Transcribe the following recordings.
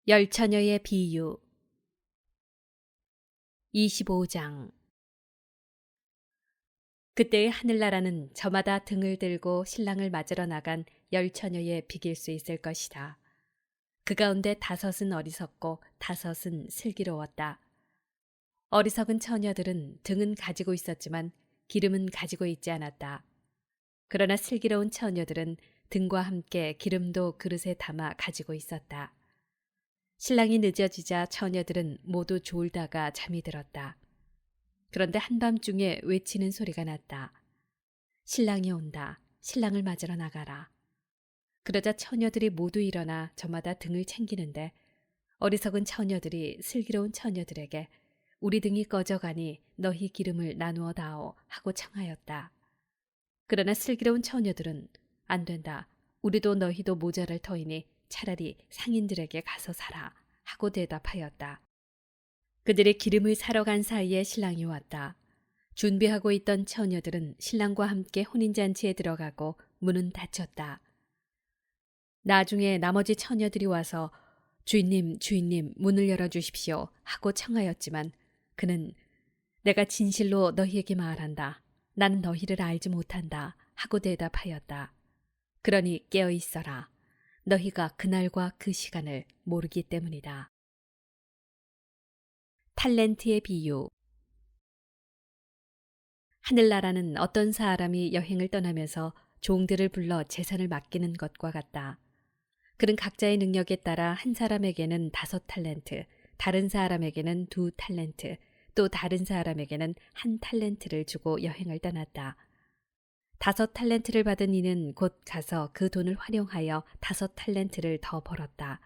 열 처녀의 비유 25장. 그때의 하늘나라는 저마다 등을 들고 신랑을 맞으러 나간 열 처녀에 비길 수 있을 것이다. 그 가운데 다섯은 어리석고 다섯은 슬기로웠다. 어리석은 처녀들은 등은 가지고 있었지만 기름은 가지고 있지 않았다. 그러나 슬기로운 처녀들은 등과 함께 기름도 그릇에 담아 가지고 있었다. 신랑이 늦어지자 처녀들은 모두 졸다가 잠이 들었다. 그런데 한밤중에 외치는 소리가 났다. 신랑이 온다. 신랑을 맞으러 나가라. 그러자 처녀들이 모두 일어나 저마다 등을 챙기는데 어리석은 처녀들이 슬기로운 처녀들에게 우리 등이 꺼져가니 너희 기름을 나누어 다오 하고 청하였다. 그러나 슬기로운 처녀들은 안 된다. 우리도 너희도 모자랄 터이니 차라리 상인들에게 가서 사라 하고 대답하였다. 그들이 기름을 사러 간 사이에 신랑이 왔다. 준비하고 있던 처녀들은 신랑과 함께 혼인잔치에 들어가고 문은 닫혔다. 나중에 나머지 처녀들이 와서 주인님, 주인님, 문을 열어주십시오 하고 청하였지만 그는 내가 진실로 너희에게 말한다. 나는 너희를 알지 못한다 하고 대답하였다. 그러니 깨어 있어라. 너희가 그날과 그 시간을 모르기 때문이다. 탈렌트의 비유. 하늘나라는 어떤 사람이 여행을 떠나면서 종들을 불러 재산을 맡기는 것과 같다. 그는 각자의 능력에 따라 한 사람에게는 5탈렌트, 다른 사람에게는 2탈렌트, 또 다른 사람에게는 1탈렌트를 주고 여행을 떠났다. 5탈렌트를 받은 이는 곧 가서 그 돈을 활용하여 5탈렌트를 더 벌었다.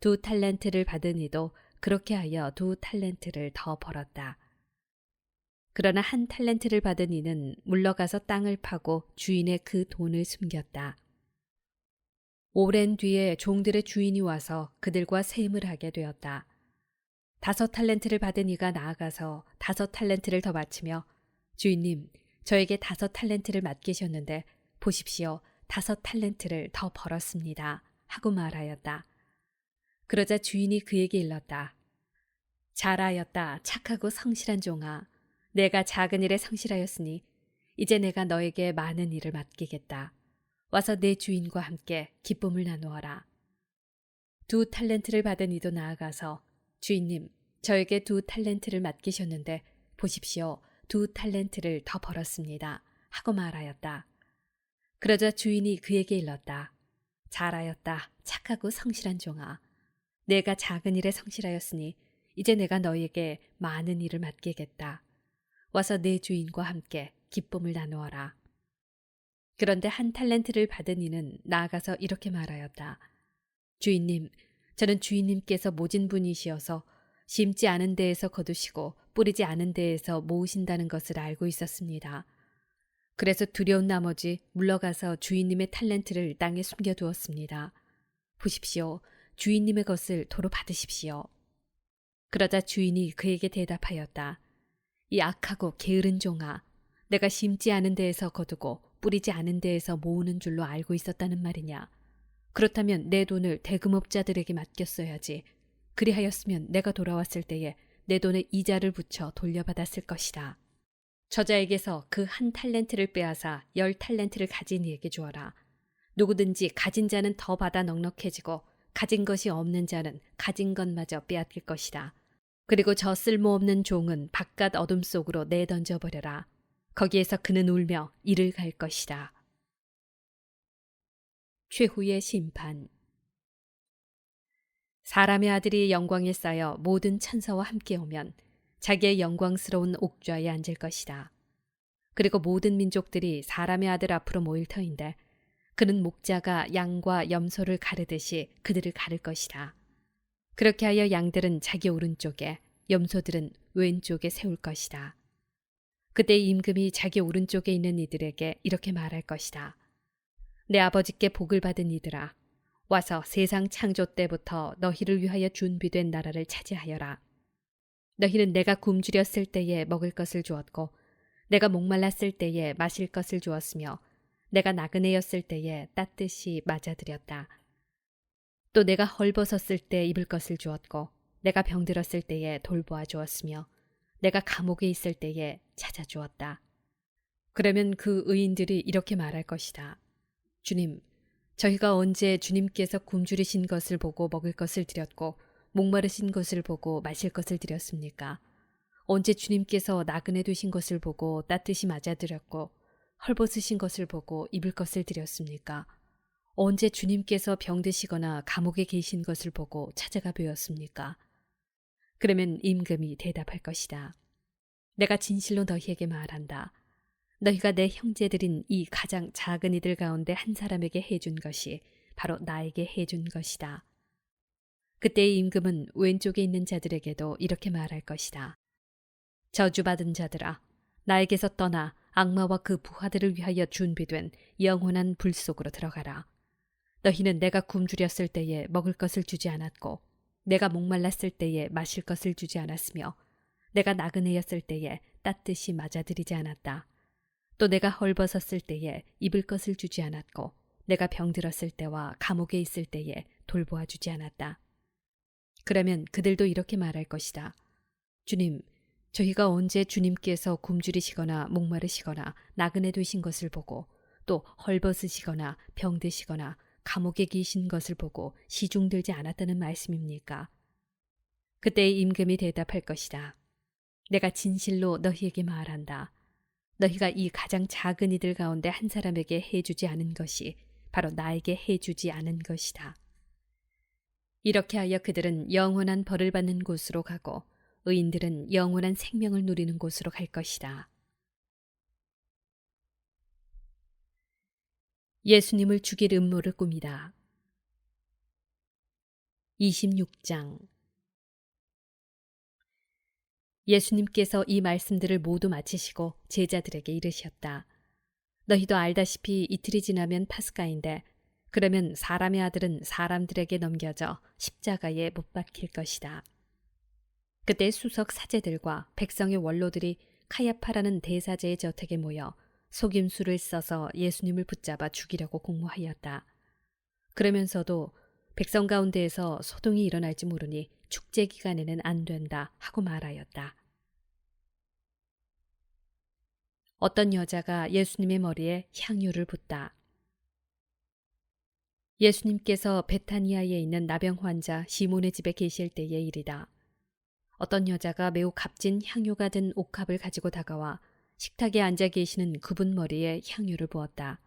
2탈렌트를 받은 이도 그렇게 하여 2탈렌트를 더 벌었다. 그러나 1탈렌트를 받은 이는 물러가서 땅을 파고 주인의 그 돈을 숨겼다. 오랜 뒤에 종들의 주인이 와서 그들과 세임을 하게 되었다. 5탈렌트를 받은 이가 나아가서 5탈렌트를 더 바치며 주인님, 저에게 5탈렌트를 맡기셨는데 보십시오, 5탈렌트를 더 벌었습니다 하고 말하였다. 그러자 주인이 그에게 일렀다. 잘하였다, 착하고 성실한 종아. 내가 작은 일에 성실하였으니 이제 내가 너에게 많은 일을 맡기겠다. 와서 내 주인과 함께 기쁨을 나누어라. 2탈렌트를 받은 이도 나아가서 주인님, 저에게 2탈렌트를 맡기셨는데 보십시오, 2탈렌트를 더 벌었습니다 하고 말하였다. 그러자 주인이 그에게 일렀다. 잘하였다, 착하고 성실한 종아. 내가 작은 일에 성실하였으니 이제 내가 너에게 많은 일을 맡기겠다. 와서 내 주인과 함께 기쁨을 나누어라. 그런데 1탈렌트를 받은 이는 나아가서 이렇게 말하였다. 주인님, 저는 주인님께서 모진 분이시어서 심지 않은 데에서 거두시고 뿌리지 않은 데에서 모으신다는 것을 알고 있었습니다. 그래서 두려운 나머지 물러가서 주인님의 탈렌트를 땅에 숨겨두었습니다. 보십시오, 주인님의 것을 도로 받으십시오. 그러자 주인이 그에게 대답하였다. 이 악하고 게으른 종아, 내가 심지 않은 데에서 거두고 뿌리지 않은 데에서 모으는 줄로 알고 있었다는 말이냐. 그렇다면 내 돈을 대금업자들에게 맡겼어야지. 그리하였으면 내가 돌아왔을 때에 내 돈에 이자를 붙여 돌려받았을 것이다. 저자에게서 그 1탈렌트를 빼앗아 10탈렌트를 가진 이에게 주어라. 누구든지 가진 자는 더 받아 넉넉해지고 가진 것이 없는 자는 가진 것마저 빼앗길 것이다. 그리고 저 쓸모없는 종은 바깥 어둠 속으로 내던져버려라. 거기에서 그는 울며 이를 갈 것이다. 최후의 심판. 사람의 아들이 영광에 쌓여 모든 천사와 함께 오면 자기의 영광스러운 옥좌에 앉을 것이다. 그리고 모든 민족들이 사람의 아들 앞으로 모일 터인데 그는 목자가 양과 염소를 가르듯이 그들을 가를 것이다. 그렇게 하여 양들은 자기 오른쪽에, 염소들은 왼쪽에 세울 것이다. 그때 임금이 자기 오른쪽에 있는 이들에게 이렇게 말할 것이다. 내 아버지께 복을 받은 이들아, 와서 세상 창조 때부터 너희를 위하여 준비된 나라를 차지하여라. 너희는 내가 굶주렸을 때에 먹을 것을 주었고 내가 목말랐을 때에 마실 것을 주었으며 내가 나그네였을 때에 따뜻이 맞아들였다. 또 내가 헐벗었을 때 입을 것을 주었고 내가 병들었을 때에 돌보아 주었으며 내가 감옥에 있을 때에 찾아주었다. 그러면 그 의인들이 이렇게 말할 것이다. 주님, 저희가 언제 주님께서 굶주리신 것을 보고 먹을 것을 드렸고 목마르신 것을 보고 마실 것을 드렸습니까? 언제 주님께서 나그네 되신 것을 보고 따뜻이 맞아드렸고 헐벗으신 것을 보고 입을 것을 드렸습니까? 언제 주님께서 병드시거나 감옥에 계신 것을 보고 찾아가 뵈었습니까? 그러면 임금이 대답할 것이다. 내가 진실로 너희에게 말한다. 너희가 내 형제들인 이 가장 작은 이들 가운데 한 사람에게 해준 것이 바로 나에게 해준 것이다. 그때의 임금은 왼쪽에 있는 자들에게도 이렇게 말할 것이다. 저주받은 자들아, 나에게서 떠나 악마와 그 부하들을 위하여 준비된 영원한 불 속으로 들어가라. 너희는 내가 굶주렸을 때에 먹을 것을 주지 않았고 내가 목말랐을 때에 마실 것을 주지 않았으며 내가 나그네였을 때에 따뜻이 맞아들이지 않았다. 또 내가 헐벗었을 때에 입을 것을 주지 않았고 내가 병들었을 때와 감옥에 있을 때에 돌보아 주지 않았다. 그러면 그들도 이렇게 말할 것이다. 주님, 저희가 언제 주님께서 굶주리시거나 목마르시거나 나그네 되신 것을 보고 또 헐벗으시거나 병드시거나 감옥에 계신 것을 보고 시중들지 않았다는 말씀입니까? 그때 임금이 대답할 것이다. 내가 진실로 너희에게 말한다. 너희가 이 가장 작은 이들 가운데 한 사람에게 해주지 않은 것이 바로 나에게 해주지 않은 것이다. 이렇게 하여 그들은 영원한 벌을 받는 곳으로 가고 의인들은 영원한 생명을 누리는 곳으로 갈 것이다. 예수님을 죽일 음모를 꾸미다. 26장. 예수님께서 이 말씀들을 모두 마치시고 제자들에게 이르셨다. 너희도 알다시피 이틀이 지나면 파스가인데 그러면 사람의 아들은 사람들에게 넘겨져 십자가에 못 박힐 것이다. 그때 수석 사제들과 백성의 원로들이 카야파라는 대사제의 저택에 모여 속임수를 써서 예수님을 붙잡아 죽이려고 공모하였다. 그러면서도 백성 가운데에서 소동이 일어날지 모르니 축제 기간에는 안 된다 하고 말하였다. 어떤 여자가 예수님의 머리에 향유를 붓다. 예수님께서 베타니아에 있는 나병 환자 시몬의 집에 계실 때의 일이다. 어떤 여자가 매우 값진 향유가 든 옥합을 가지고 다가와 식탁에 앉아 계시는 그분 머리에 향유를 부었다.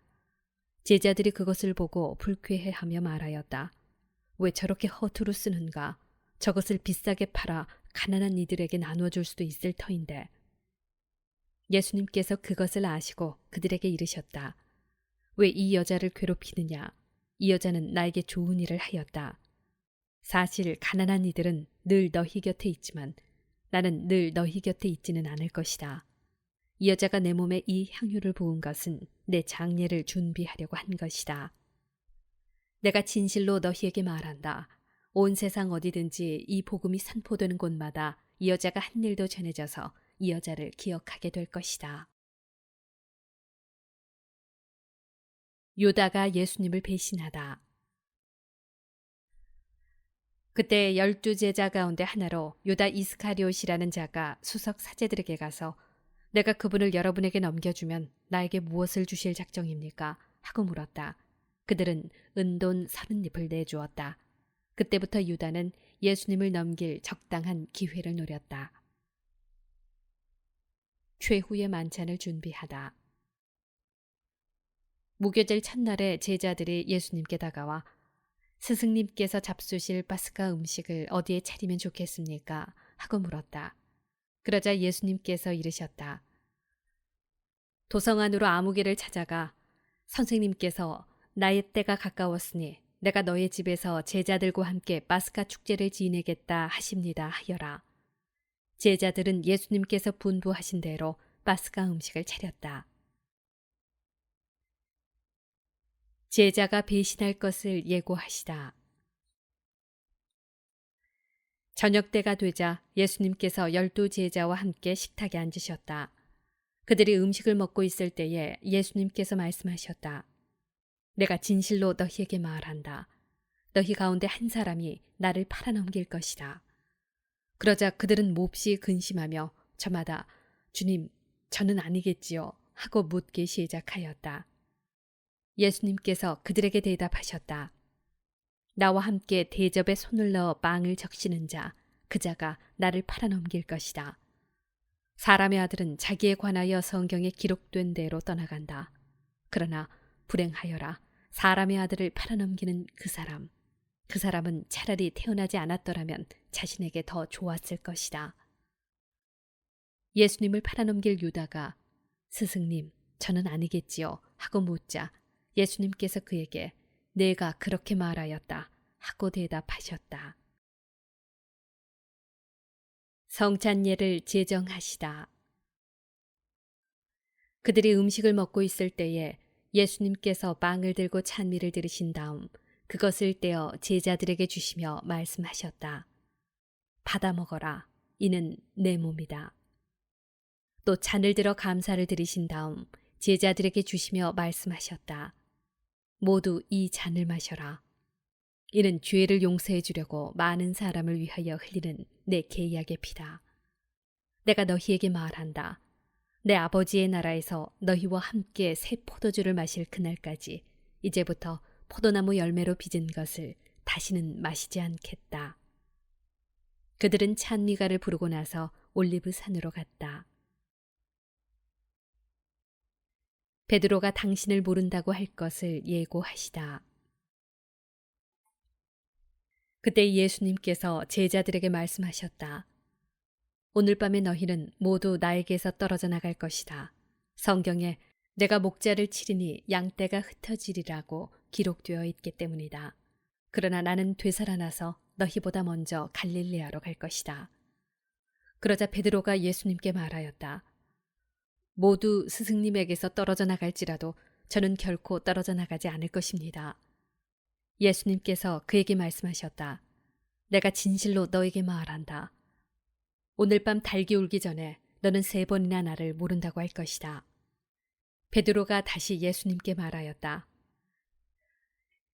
제자들이 그것을 보고 불쾌해하며 말하였다. 왜 저렇게 허투루 쓰는가? 저것을 비싸게 팔아 가난한 이들에게 나누어줄 수도 있을 터인데. 예수님께서 그것을 아시고 그들에게 이르셨다. 왜 이 여자를 괴롭히느냐? 이 여자는 나에게 좋은 일을 하였다. 사실 가난한 이들은 늘 너희 곁에 있지만 나는 늘 너희 곁에 있지는 않을 것이다. 이 여자가 내 몸에 이 향유를 부은 것은 내 장례를 준비하려고 한 것이다. 내가 진실로 너희에게 말한다. 온 세상 어디든지 이 복음이 선포되는 곳마다 이 여자가 한 일도 전해져서 이 여자를 기억하게 될 것이다. 유다가 예수님을 배신하다. 그때 12제자 가운데 하나로 유다 이스카리옷이라는 자가 수석 사제들에게 가서 내가 그분을 여러분에게 넘겨주면 나에게 무엇을 주실 작정입니까? 하고 물었다. 그들은 은돈 30립을 내주었다. 그때부터 유다는 예수님을 넘길 적당한 기회를 노렸다. 최후의 만찬을 준비하다. 무교절 첫날에 제자들이 예수님께 다가와 스승님께서 잡수실 파스카 음식을 어디에 차리면 좋겠습니까? 하고 물었다. 그러자 예수님께서 이르셨다. 도성 안으로 아무개를 찾아가 선생님께서 나의 때가 가까웠으니 내가 너의 집에서 제자들과 함께 파스카 축제를 지내겠다 하십니다 하여라. 제자들은 예수님께서 분부하신 대로 파스카 음식을 차렸다. 제자가 배신할 것을 예고하시다. 저녁 때가 되자 예수님께서 12제자와 함께 식탁에 앉으셨다. 그들이 음식을 먹고 있을 때에 예수님께서 말씀하셨다. 내가 진실로 너희에게 말한다. 너희 가운데 한 사람이 나를 팔아넘길 것이다. 그러자 그들은 몹시 근심하며 저마다 주님, 저는 아니겠지요 하고 묻기 시작하였다. 예수님께서 그들에게 대답하셨다. 나와 함께 대접에 손을 넣어 빵을 적시는 자, 그 자가 나를 팔아넘길 것이다. 사람의 아들은 자기에 관하여 성경에 기록된 대로 떠나간다. 그러나 불행하여라. 사람의 아들을 팔아넘기는 그 사람은 차라리 태어나지 않았더라면 자신에게 더 좋았을 것이다. 예수님을 팔아넘길 유다가 스승님, 저는 아니겠지요 하고 묻자 예수님께서 그에게 내가 그렇게 말하였다 하고 대답하셨다. 성찬예를 제정하시다. 그들이 음식을 먹고 있을 때에 예수님께서 빵을 들고 찬미를 들으신 다음 그것을 떼어 제자들에게 주시며 말씀하셨다. 받아 먹어라. 이는 내 몸이다. 또 잔을 들어 감사를 드리신 다음 제자들에게 주시며 말씀하셨다. 모두 이 잔을 마셔라. 이는 죄를 용서해 주려고 많은 사람을 위하여 흘리는 내 계약의 피다. 내가 너희에게 말한다. 내 아버지의 나라에서 너희와 함께 새 포도주를 마실 그날까지 이제부터 포도나무 열매로 빚은 것을 다시는 마시지 않겠다. 그들은 찬미가를 부르고 나서 올리브 산으로 갔다. 베드로가 당신을 모른다고 할 것을 예고하시다. 그때 예수님께서 제자들에게 말씀하셨다. 오늘 밤에 너희는 모두 나에게서 떨어져 나갈 것이다. 성경에 내가 목자를 치리니 양떼가 흩어지리라고 기록되어 있기 때문이다. 그러나 나는 되살아나서 너희보다 먼저 갈릴레아로 갈 것이다. 그러자 베드로가 예수님께 말하였다. 모두 스승님에게서 떨어져 나갈지라도 저는 결코 떨어져 나가지 않을 것입니다. 예수님께서 그에게 말씀하셨다. 내가 진실로 너에게 말한다. 오늘 밤 달기 울기 전에 너는 3번이나 나를 모른다고 할 것이다. 베드로가 다시 예수님께 말하였다.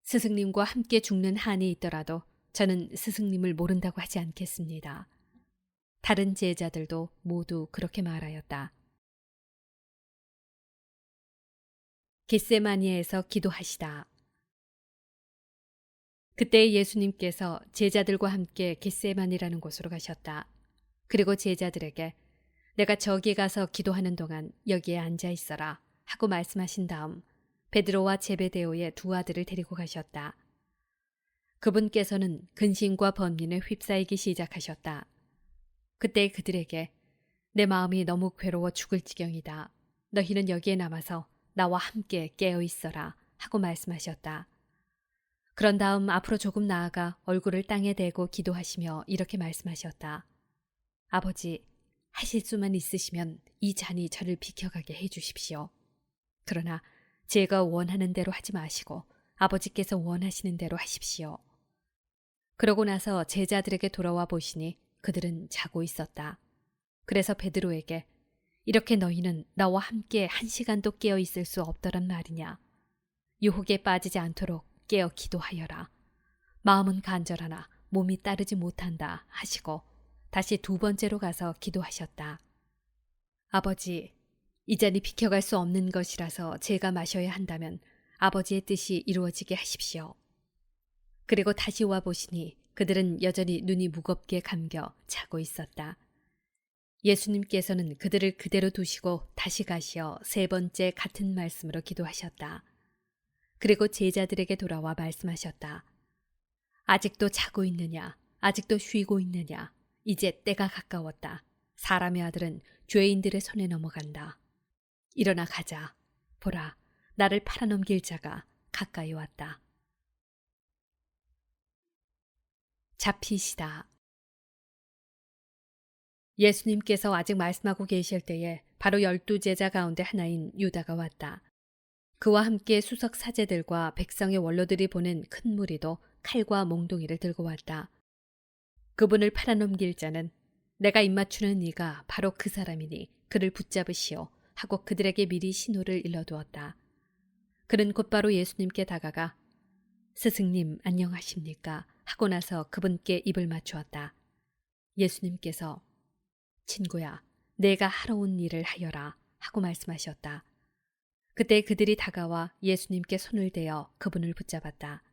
스승님과 함께 죽는 한이 있더라도 저는 스승님을 모른다고 하지 않겠습니다. 다른 제자들도 모두 그렇게 말하였다. 겟세마니에서 기도하시다. 그때 예수님께서 제자들과 함께 겟세마니라는 곳으로 가셨다. 그리고 제자들에게 내가 저기 가서 기도하는 동안 여기에 앉아 있어라 하고 말씀하신 다음 베드로와 제베데오의 2 아들을 데리고 가셨다. 그분께서는 근심과 번민에 휩싸이기 시작하셨다. 그때 그들에게 내 마음이 너무 괴로워 죽을 지경이다. 너희는 여기에 남아서 나와 함께 깨어 있어라 하고 말씀하셨다. 그런 다음 앞으로 조금 나아가 얼굴을 땅에 대고 기도하시며 이렇게 말씀하셨다. 아버지, 하실 수만 있으시면 이 잔이 저를 비켜가게 해 주십시오. 그러나 제가 원하는 대로 하지 마시고 아버지께서 원하시는 대로 하십시오. 그러고 나서 제자들에게 돌아와 보시니 그들은 자고 있었다. 그래서 베드로에게 이렇게 너희는 나와 함께 1시간도 깨어 있을 수 없더란 말이냐. 유혹에 빠지지 않도록 깨어 기도하여라. 마음은 간절하나 몸이 따르지 못한다 하시고 다시 2번째로 가서 기도하셨다. 아버지, 이 잔이 비켜갈 수 없는 것이라서 제가 마셔야 한다면 아버지의 뜻이 이루어지게 하십시오. 그리고 다시 와 보시니 그들은 여전히 눈이 무겁게 감겨 자고 있었다. 예수님께서는 그들을 그대로 두시고 다시 가시어 3번째 같은 말씀으로 기도하셨다. 그리고 제자들에게 돌아와 말씀하셨다. 아직도 자고 있느냐? 아직도 쉬고 있느냐? 이제 때가 가까웠다. 사람의 아들은 죄인들의 손에 넘어간다. 일어나 가자. 보라, 나를 팔아넘길 자가 가까이 왔다. 잡히시다. 예수님께서 아직 말씀하고 계실 때에 바로 12제자 가운데 하나인 유다가 왔다. 그와 함께 수석 사제들과 백성의 원로들이 보낸 큰 무리도 칼과 몽둥이를 들고 왔다. 그분을 팔아넘길 자는 내가 입맞추는 이가 바로 그 사람이니 그를 붙잡으시오 하고 그들에게 미리 신호를 일러두었다. 그는 곧바로 예수님께 다가가 스승님 안녕하십니까? 하고 나서 그분께 입을 맞추었다. 예수님께서 친구야, 내가 하러 온 일을 하여라 하고 말씀하셨다. 그때 그들이 다가와 예수님께 손을 대어 그분을 붙잡았다.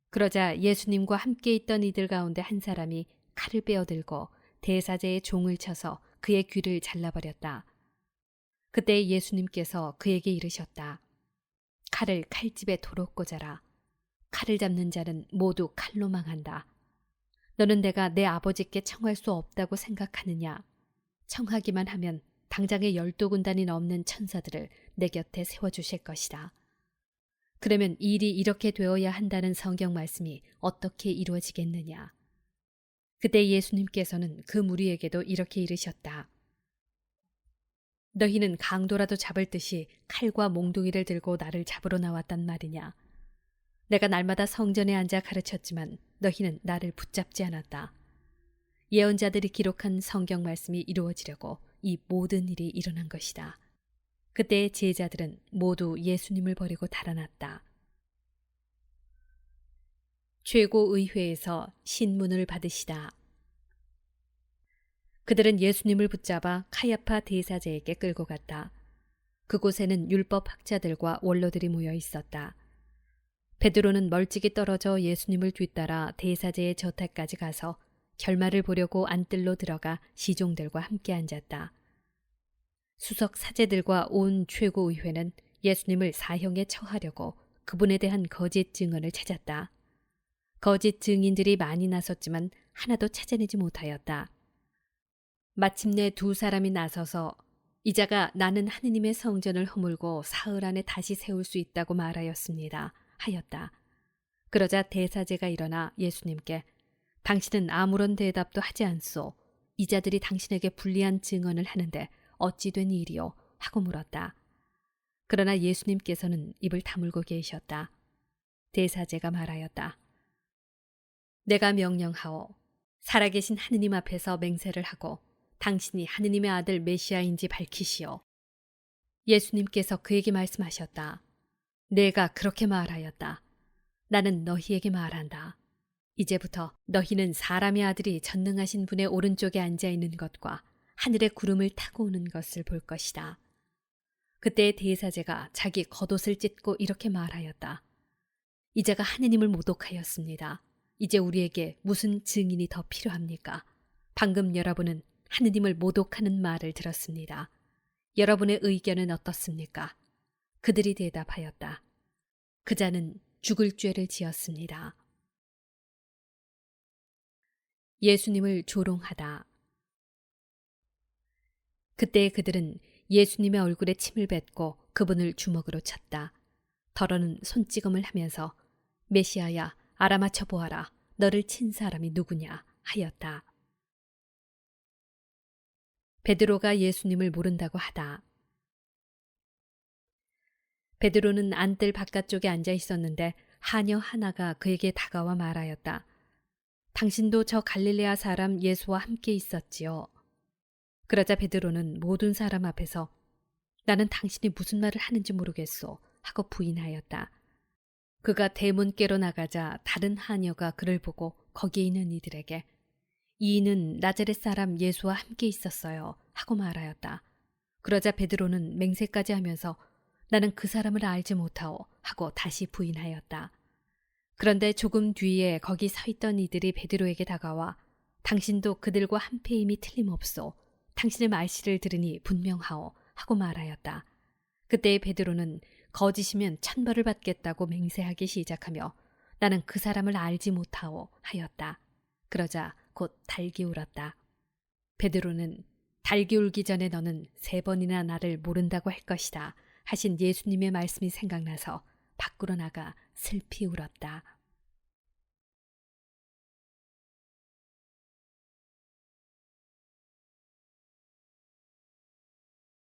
그러자 예수님과 함께 있던 이들 가운데 한 사람이 칼을 빼어들고 대사제의 종을 쳐서 그의 귀를 잘라버렸다. 그때 예수님께서 그에게 이르셨다. 칼을 칼집에 도로 꽂아라. 칼을 잡는 자는 모두 칼로 망한다. 너는 내가 내 아버지께 청할 수 없다고 생각하느냐? 청하기만 하면 당장에 12군단이 넘는 천사들을 내 곁에 세워주실 것이다. 그러면 일이 이렇게 되어야 한다는 성경 말씀이 어떻게 이루어지겠느냐? 그때 예수님께서는 그 무리에게도 이렇게 이르셨다. 너희는 강도라도 잡을 듯이 칼과 몽둥이를 들고 나를 잡으러 나왔단 말이냐? 내가 날마다 성전에 앉아 가르쳤지만 너희는 나를 붙잡지 않았다. 예언자들이 기록한 성경 말씀이 이루어지려고 이 모든 일이 일어난 것이다. 그때 제자들은 모두 예수님을 버리고 달아났다. 최고의회에서 신문을 받으시다. 그들은 예수님을 붙잡아 카야파 대사제에게 끌고 갔다. 그곳에는 율법 학자들과 원로들이 모여 있었다. 베드로는 멀찍이 떨어져 예수님을 뒤따라 대사제의 저택까지 가서 결말을 보려고 안뜰로 들어가 시종들과 함께 앉았다. 수석 사제들과 온 최고의회는 예수님을 사형에 처하려고 그분에 대한 거짓 증언을 찾았다. 거짓 증인들이 많이 나섰지만 하나도 찾아내지 못하였다. 마침내 두 사람이 나서서 이 자가 나는 하느님의 성전을 허물고 사흘 안에 다시 세울 수 있다고 말하였습니다. 하였다. 그러자 대사제가 일어나 예수님께 당신은 아무런 대답도 하지 않소. 이 자들이 당신에게 불리한 증언을 하는데 어찌 된 일이요? 하고 물었다. 그러나 예수님께서는 입을 다물고 계셨다. 대사제가 말하였다. 내가 명령하오. 살아계신 하느님 앞에서 맹세를 하고 당신이 하느님의 아들 메시아인지 밝히시오. 예수님께서 그에게 말씀하셨다. 내가 그렇게 말하였다. 나는 너희에게 말한다. 이제부터 너희는 사람의 아들이 전능하신 분의 오른쪽에 앉아 있는 것과 하늘의 구름을 타고 오는 것을 볼 것이다. 그때 대사제가 자기 겉옷을 찢고 이렇게 말하였다. 이제가 하느님을 모독하였습니다. 이제 우리에게 무슨 증인이 더 필요합니까? 방금 여러분은 하느님을 모독하는 말을 들었습니다. 여러분의 의견은 어떻습니까? 그들이 대답하였다. 그 자는 죽을 죄를 지었습니다. 예수님을 조롱하다. 그때 그들은 예수님의 얼굴에 침을 뱉고 그분을 주먹으로 쳤다. 더러는 손찌검을 하면서 메시아야 알아맞혀 보아라. 너를 친 사람이 누구냐 하였다. 베드로가 예수님을 모른다고 하다. 베드로는 안뜰 바깥쪽에 앉아 있었는데 하녀 하나가 그에게 다가와 말하였다. 당신도 저 갈릴레아 사람 예수와 함께 있었지요. 그러자 베드로는 모든 사람 앞에서 나는 당신이 무슨 말을 하는지 모르겠소 하고 부인하였다. 그가 대문께로 나가자 다른 하녀가 그를 보고 거기에 있는 이들에게 이인은 나자렛 사람 예수와 함께 있었어요 하고 말하였다. 그러자 베드로는 맹세까지 하면서 나는 그 사람을 알지 못하오 하고 다시 부인하였다. 그런데 조금 뒤에 거기 서 있던 이들이 베드로에게 다가와 당신도 그들과 한패임이 틀림없소. 당신의 말씨를 들으니 분명하오 하고 말하였다. 그때 베드로는 거짓이면 천벌을 받겠다고 맹세하기 시작하며 나는 그 사람을 알지 못하오 하였다. 그러자 곧 달기 울었다. 베드로는 달기 울기 전에 너는 3번이나 나를 모른다고 할 것이다 하신 예수님의 말씀이 생각나서 밖으로 나가 슬피 울었다.